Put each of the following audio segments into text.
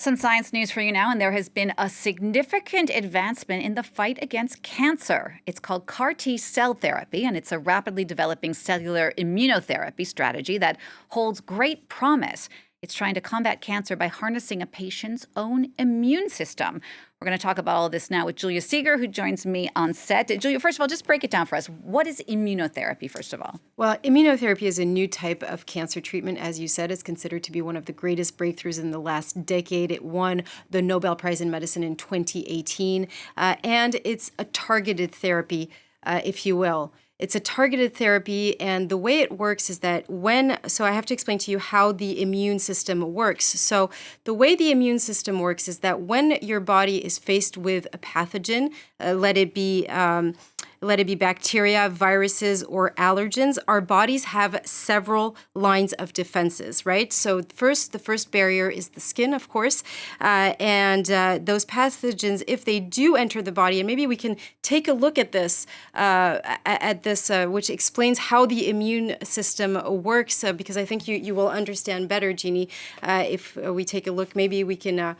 Some science news for you now, and there has been a significant advancement in the fight against cancer. It's called CAR T cell therapy, and it's a rapidly developing cellular immunotherapy strategy that holds great promise. It's trying to combat cancer by harnessing a patient's own immune system. We're going to talk about all this now with Julia Seeger, who joins me on set. Julia, first of all, just break it down for us. What is immunotherapy, first of all? Well, immunotherapy is a new type of cancer treatment. As you said, it's considered to be one of the greatest breakthroughs in the last decade. It won the Nobel Prize in Medicine in 2018, and it's a targeted therapy, if you will. It's a targeted therapy, and the way it works is that so I have to explain to you how the immune system works. So the way the immune system works is that when your body is faced with a pathogen, let it be bacteria, viruses, or allergens, our bodies have several lines of defenses, right? So the first barrier is the skin, of course, and those pathogens, if they do enter the body, and maybe we can take a look at this, which explains how the immune system works, because I think you will understand better, Jeannie, if we take a look. Maybe we can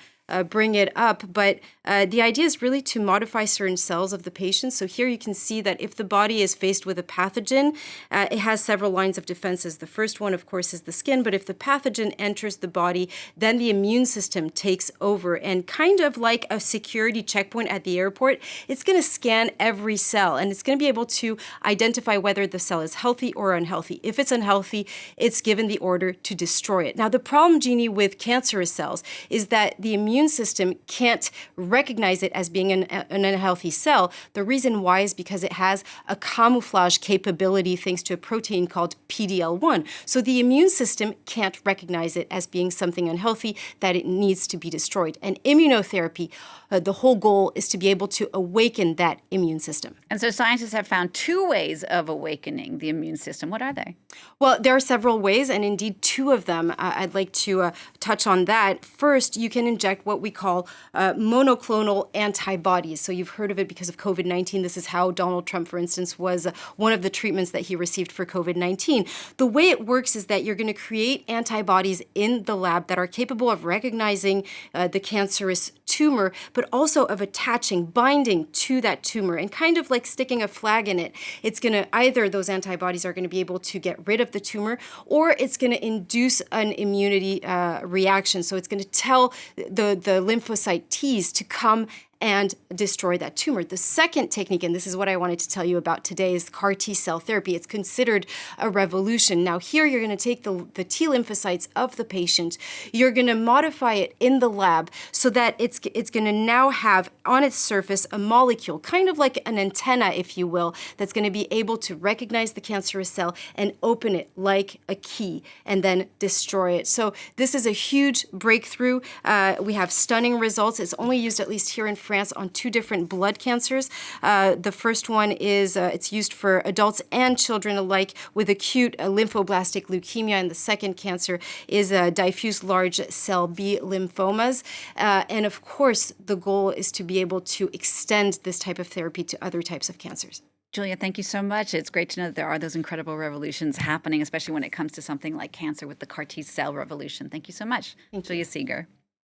bring it up, but the idea is really to modify certain cells of the patient. So here you can see that if the body is faced with a pathogen, it has several lines of defenses. The first one, of course, is the skin, but if the pathogen enters the body, then the immune system takes over, and kind of like a security checkpoint at the airport, it's going to scan every cell, and it's going to be able to identify whether the cell is healthy or unhealthy. If it's unhealthy, it's given the order to destroy it. Now, the problem, Jeannie, with cancerous cells is that the immune system can't recognize it as being an unhealthy cell. The reason why is because it has a camouflage capability thanks to a protein called PD-L1. So the immune system can't recognize it as being something unhealthy that it needs to be destroyed. And immunotherapy, the whole goal is to be able to awaken that immune system. And so scientists have found two ways of awakening the immune system. What are they? Well, there are several ways, and indeed two of them. I'd like to touch on that. First, you can inject what we call monoclonal antibodies. So you've heard of it because of COVID-19. This is how Donald Trump, for instance, was one of the treatments that he received for COVID-19. The way it works is that you're going to create antibodies in the lab that are capable of recognizing the cancerous tumor, but also of binding to that tumor, and kind of like sticking a flag in it. It's going to either those antibodies are going to be able to get rid of the tumor, or it's going to induce an immunity reaction. So it's going to tell the lymphocyte T's to come and destroy that tumor. The second technique, and this is what I wanted to tell you about today, is CAR T cell therapy. It's considered a revolution. Now here you're going to take the T lymphocytes of the patient, you're going to modify it in the lab so that it's going to now have on its surface a molecule, kind of like an antenna, if you will, that's going to be able to recognize the cancerous cell and open it like a key and then destroy it. So this is a huge breakthrough. We have stunning results. It's only used, at least here in France, on two different blood cancers. The first one is it's used for adults and children alike with acute lymphoblastic leukemia, and the second cancer is diffuse large cell B lymphomas. And of course, the goal is to be able to extend this type of therapy to other types of cancers. Julia, thank you so much. It's great to know that there are those incredible revolutions happening, especially when it comes to something like cancer with the CAR T cell revolution. Thank you so much, Julia Seeger.